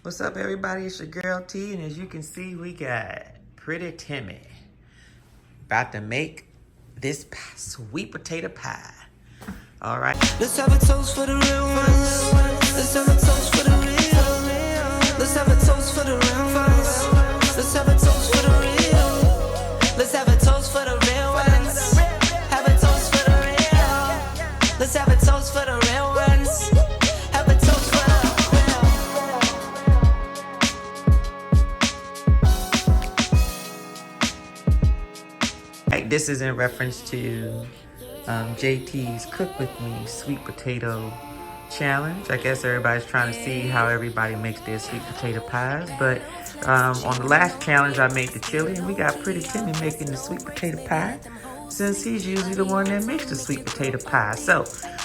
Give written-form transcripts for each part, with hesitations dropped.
What's up, everybody? It's your girl T, and as you can see, we got Pretty Timmy about to make this sweet potato pie. All right. Let's have a toast for the real ones. Let's have a toast for the real. Let's have a toast for the real ones. Let's have a toast for the real. Let's have a toast for the real ones. Have a toast for the real. Let's have a toast for the real ones. Have a toast for the Hey, this is in reference to JT's Cook With Me Sweet Potato Challenge. I guess everybody's trying to see how everybody makes their sweet potato pies. But on the last challenge, I made the chili, and we got Pretty Timmy making the sweet potato pie, since he's usually the one that makes the sweet potato pie. So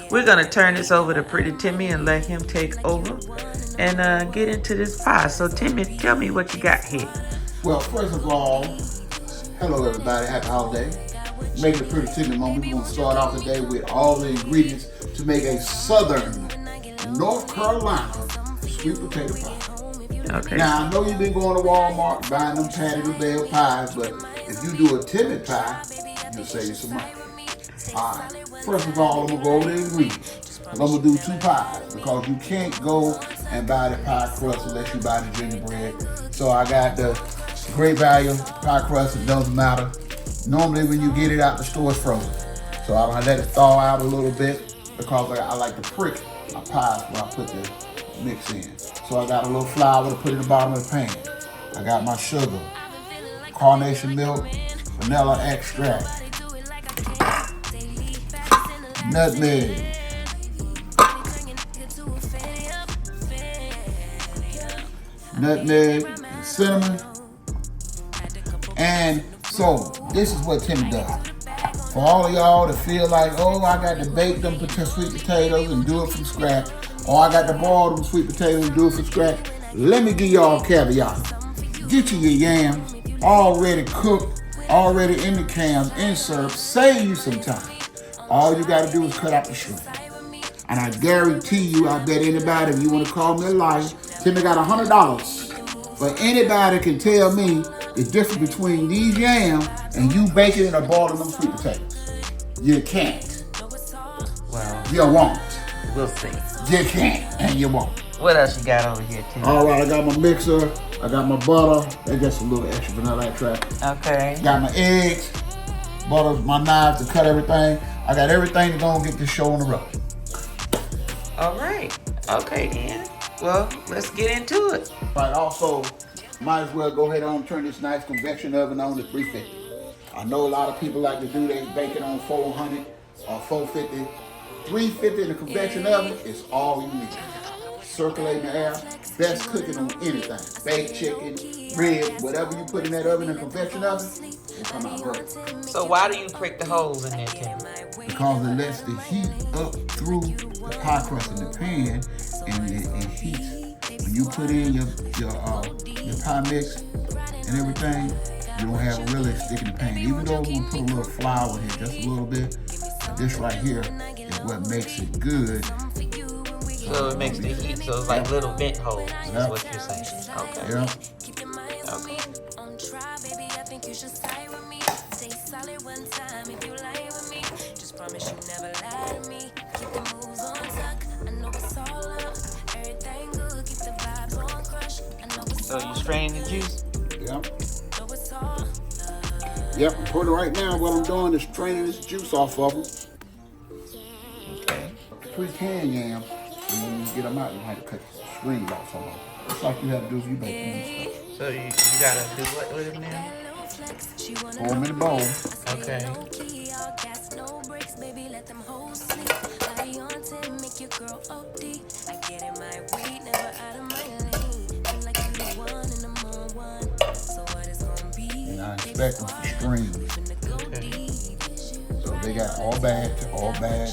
we're going to turn this over to Pretty Timmy and let him take over and get into this pie. So Timmy, tell me what you got here. Well, first of all, hello everybody, happy holiday. Making a Pretty Timmy moment. We're going to start off today with all the ingredients to make a southern North Carolina sweet potato pie. Okay. Now, I know you've been going to Walmart buying them Patty LaBelle pies, but if you do a Timmy pie, you'll save you some money. Alright, first of all, I'm going to go over the ingredients. I'm going to do 2 pies because you can't go and buy the pie crust unless you buy the gingerbread. So I got the great value pie crust. It doesn't matter. Normally when you get it out the store, it's frozen. So I'm going to let it thaw out a little bit because I like to prick my pies when I put the mix in. So I got a little flour to put in the bottom of the pan. I got my sugar, carnation milk, vanilla extract, nutmeg, and cinnamon. And so this is what Timmy does. For all of y'all that feel like, oh, I got to bake them sweet potatoes and do it from scratch, or I got to boil them sweet potatoes and do it from scratch, let me give y'all a caveat. Get you your yams already cooked, already in the cans, in syrup, save you some time. All you got to do is cut out the shrimp. And I guarantee you, I bet anybody, if you want to call me a liar, Timmy got $100 for anybody can tell me the difference between these yams and you baking and boiling them sweet potatoes. You can't. Well, You won't. we'll see. You can't and you won't. What else you got over here, Timmy? All right, I got my mixer. I got my butter. They got some little extra vanilla extract. Okay. Got my eggs, butter, my knives to cut everything. I got everything to go and get this show on the road. All right. Okay, then. Well, let's get into it. Right, also, might as well go ahead and turn this nice convection oven on to 350. I know a lot of people like to do their bacon on 400 or 450. 350 in the convection oven is all you need. Circulating the air, best cooking on anything. Baked chicken, ribs, whatever you put in that oven, in the convection oven, will come out great. So why do you prick the holes in there, Timmy? Because it lets the heat up through the pie crust in the pan and it heats. When you put in your pie mix and everything, you don't have it really stick in the pan. Even though we put a little flour here, just a little bit, this right here is what makes it good. So it makes the heat, so it's like little vent holes, is what you're saying. Okay. Yeah. Okay. So you strain the juice? Yep, for right now, what I'm doing is straining this juice off of them. Okay. Pre-canned yams, and when you get them out, you have to cut the strings off some of them. Just like you have to do if you bake them and stuff. So you gotta do what with them now? Pour them in the bowl. Okay. And I expect them to string. Okay. So they got all bad potatoes.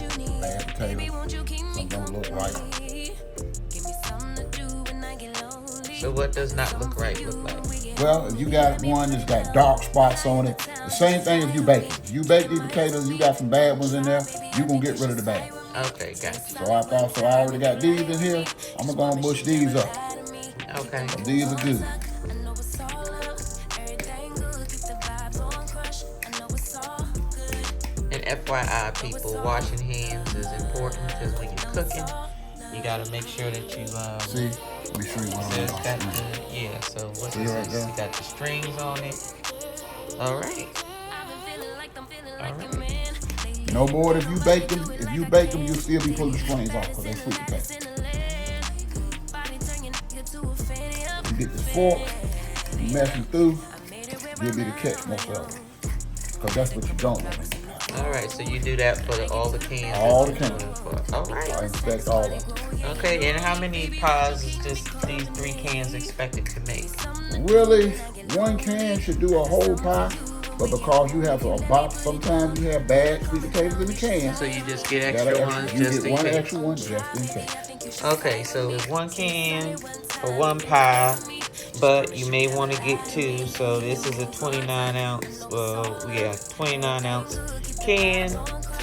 Some don't look right. So what does not look right look like? Well, if you got one that's got dark spots on it, the same thing if you bake it. If you bake these potatoes, you got some bad ones in there, you're going to get rid of the bad. Okay, gotcha. So I already got these in here. I'm going to mush these up. Okay. These are good. And FYI, people, washing hands is important because when you're cooking, you gotta make sure that you See, let me show you what so I'm it's got about. the, yeah. So what See this right is, there? you got the strings on it. All right. All right. No more if you bake them. If you bake them, you'll still be pulling the strings off because they're sweet potato. You get this fork, you mess them through, you'll be the catch most of them. Because that's what you don't want. All right. So you do that for all the cans. All that the you're cans. doing for. All right. I inspect all of them. Okay. And how many pies is these 3 cans expected to make? Really, 1 can should do a whole pie, but because you have a box, sometimes you have bad sweet potatoes in the can. So you just get Got extra an ones You just get in one case. extra one just in case. Okay, so it's 1 can for 1 pie, but you may want to get 2. So this is a 29 ounce. 29 ounce can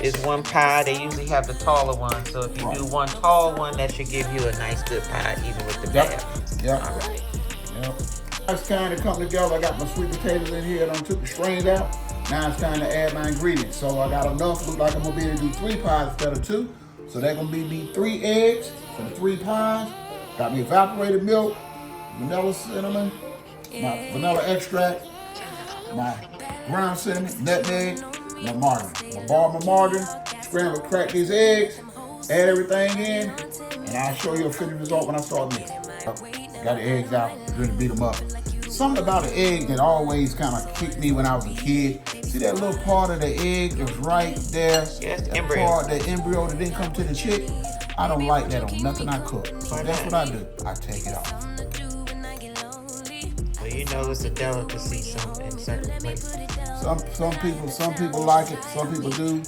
is 1 pie. They usually have the taller one, so if you do 1 tall one, that should give you a nice good pie, even with the bad ones. Yep. All right. Yep. It's time to come together. I got my sweet potatoes in here. I took the strings out. Now it's time to add my ingredients. So I got enough. Look like I'm gonna be able to do 3 pies instead of 2. So they're gonna be me 3 eggs for the 3 pies. Got me evaporated milk, vanilla cinnamon, my vanilla extract, my ground cinnamon, nutmeg, my margarine. I'm gonna borrow my margarine, scramble, crack these eggs, add everything in, and I'll show you a finished result when I start mixing. Got the eggs out, ready to beat them up. Something about an egg that always kind of kicked me when I was a kid. See that little part of the egg that's right there? Yes, that embryo. part, that embryo that didn't come to the chick? I don't like that on nothing I cook. So that's what I do. I take it off. Well, you know it's a delicacy in certain places. Some people like it. Some people do.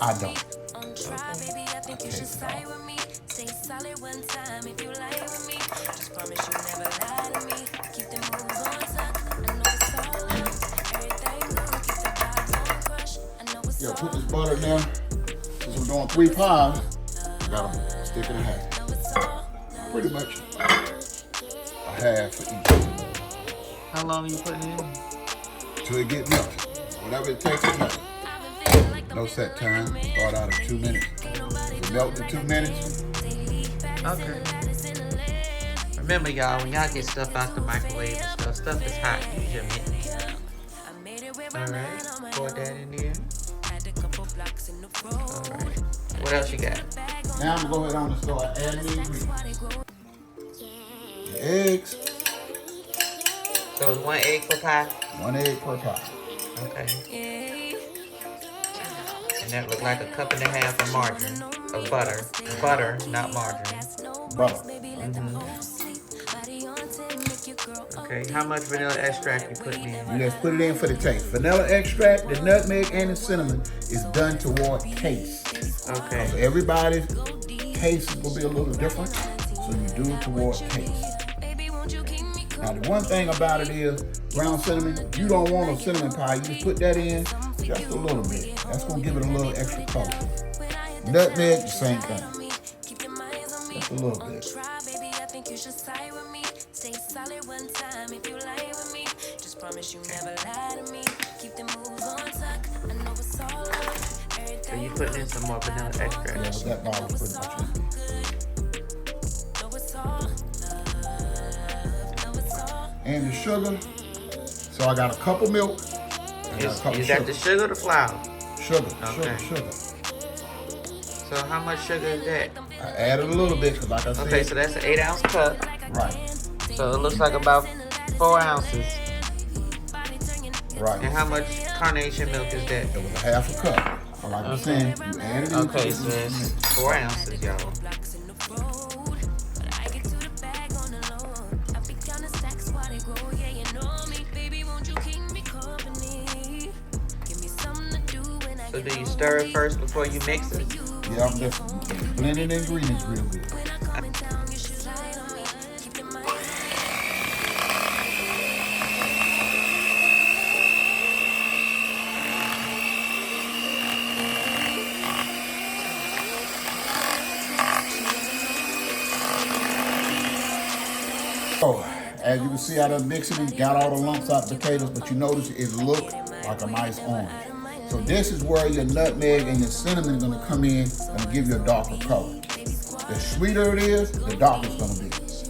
I don't. I take it off. Yeah, put this butter in there. Since we're doing 3 pies, I got a stick and a half. Pretty much a half for each. How long are you putting it in? Till it get melted. Whatever it takes to melt. No set time. Start out at 2 minutes. It melt in 2 minutes. Okay. Remember, y'all, when y'all get stuff out the microwave and stuff is hot. Use your mitt. All right. Pour that in there. All right. What else you got? Now I'm gonna go ahead on and start adding the ingredients. The eggs. So it's 1 egg per pie? 1 egg per pie. Okay. And that looked like a 1.5 cups of margarine, of butter. Butter, not margarine. Butter. Okay, how much vanilla extract you putting in? You just put it in for the taste. Vanilla extract, the nutmeg, and the cinnamon is done toward taste. Okay. So everybody's taste will be a little different. So you do it toward taste. Now the one thing about it is ground cinnamon, you don't want a cinnamon pie. You just put that in just a little bit. That's gonna give it a little extra color. Nutmeg, the same thing. Just a little bit. So you putting in some more vanilla extract. Yeah, but that bottle is pretty much it. And the sugar. So I got a cup of milk. Is that the sugar or the flour? Sugar, Okay. sugar. So how much sugar is that? I added a little bit because like I said. Okay, so that's an 8-ounce cup. Right, So it looks like about 4 ounces. right. And how much carnation milk is that? It was a half a cup. But like I'm saying, you added it. Okay, so it's 4 ounces, y'all. So do you stir it first before you mix it? Yeah, I'm just blending the ingredients real good. So, as you can see, I done mixed it and got all the lumps out of the potatoes, but you notice it look like a nice orange. So this is where your nutmeg and your cinnamon are gonna come in and give you a darker color. The sweeter it is, the darker it's gonna be.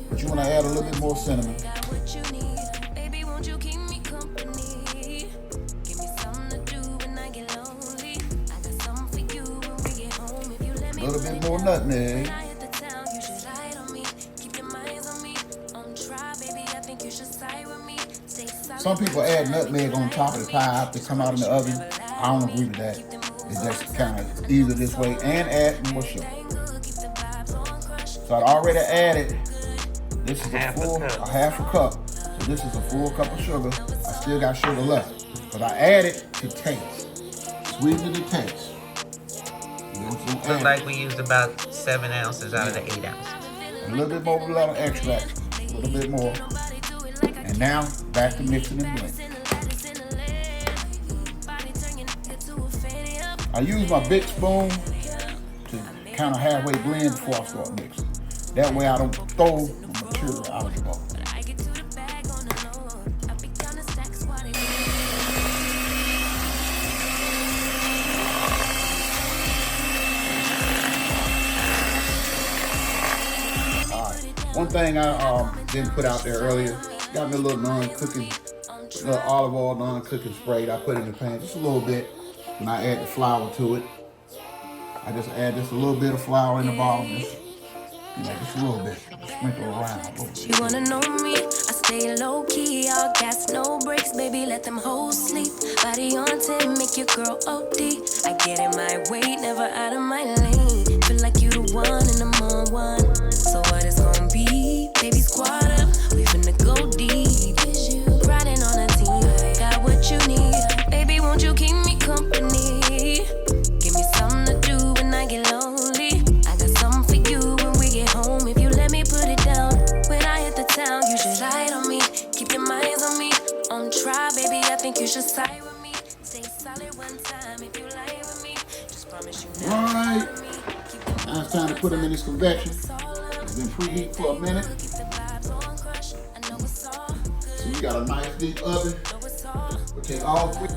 But you wanna add a little bit more cinnamon. A little bit more nutmeg. Some people add nutmeg on top of the pie after they come out in the oven. I don't agree with that. It's just kind of easier this way, and add more sugar. So I already added, this is a half a cup. So this is a full cup of sugar. I still got sugar left, but I added to taste. Sweeten to taste. Looks like we used about 7 ounces out of the 8 ounces. A little bit more vanilla extract, a little bit more. And now, back to mixing and blending. I use my big spoon to kind of halfway blend before I start mixing. That way I don't throw the material out of the bowl. One thing I didn't put out there earlier, got me a little non-cooking, olive oil non-cooking spray that I put in the pan, just a little bit. And I add the flour to it. I just add just a little bit of flour in the bottom, just a little bit, sprinkle around. She wanna know me, I stay low key, all gas, no brakes, baby, let them hoes sleep. Body on 10, make your girl OD. I get in my way, never out of my lane. Feel like you the one and I'm on one. So what it's gonna be? Baby, squad up, we finna go deep. Riding on a team, got what you need. Baby, won't you keep me company? Give me something to do when I get lonely. I got something for you when we get home. If you let me put it down, when I hit the town, you should ride on me. Keep your minds on me. On try, baby, I think you should side with me. Stay solid one time if you lie with me. Just promise you never. Alright, now it's time to put them in this convection. Then preheat for a minute. So you got a nice deep oven. We'll take all three.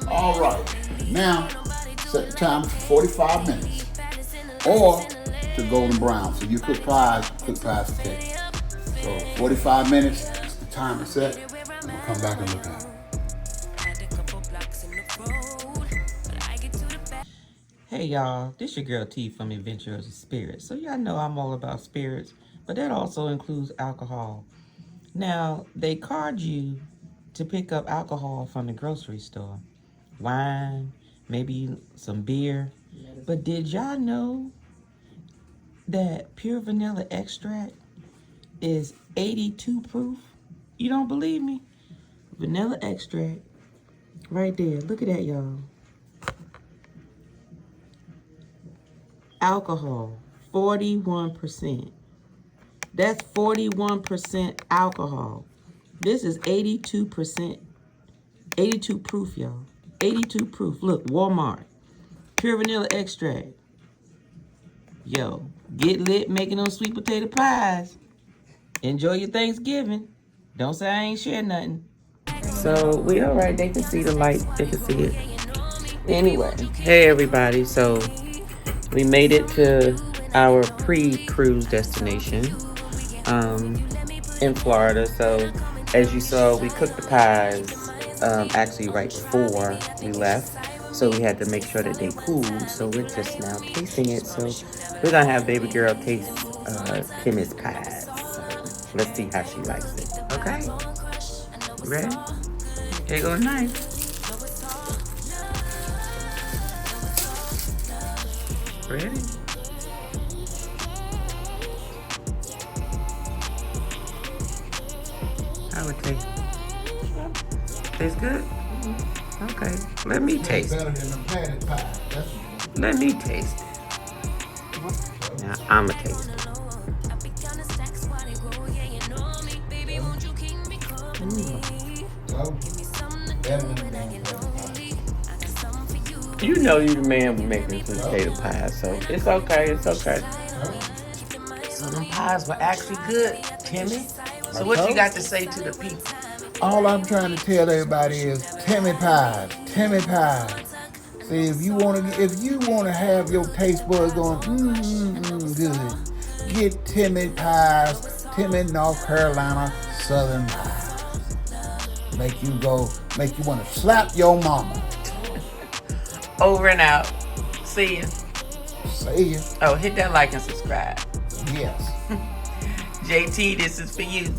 All right, now set the timer for 45 minutes or to golden brown. So you cook pies for cake. So 45 minutes. Time is set, and we'll come back and look at it. Hey y'all, this your girl T from Adventures of Spirits. So y'all know I'm all about spirits, but that also includes alcohol. Now, they card you to pick up alcohol from the grocery store. Wine, maybe some beer. But did y'all know that pure vanilla extract is 82 proof? You don't believe me? Vanilla extract, right there. Look at that, y'all. Alcohol, 41%. That's 41% alcohol. This is 82%, 82 proof, y'all. 82 proof. Look, Walmart. Pure vanilla extract. Yo, get lit making those sweet potato pies. Enjoy your Thanksgiving. Don't say I ain't share nothing. So we all right. They can see the light. They can see it. Anyway, hey everybody. So we made it to our pre-cruise destination in Florida. So as you saw, we cooked the pies actually right before we left. So we had to make sure that they cooled. So we're just now tasting it. So we're gonna have baby girl taste Timmy's pies. So let's see how she likes it. Okay, ready? Here goes knife. Ready? How it taste? Tastes good? Okay, let me taste it. Better than the patty pie. Let me taste it. Now I'ma taste it. better than the damn potato pie. You know you the man with making sweet potato pie, so it's okay. It's okay. So them pies were actually good, Timmy. So what you got to say to the people? All I'm trying to tell everybody is Timmy pies, Timmy pies. See, if you wanna have your taste buds going, good, get Timmy pies, Timmy, North Carolina, Southern pies. Make you wanna slap your mama. Over and out. See ya. See ya. Oh, hit that like and subscribe. Yes. JT, this is for you.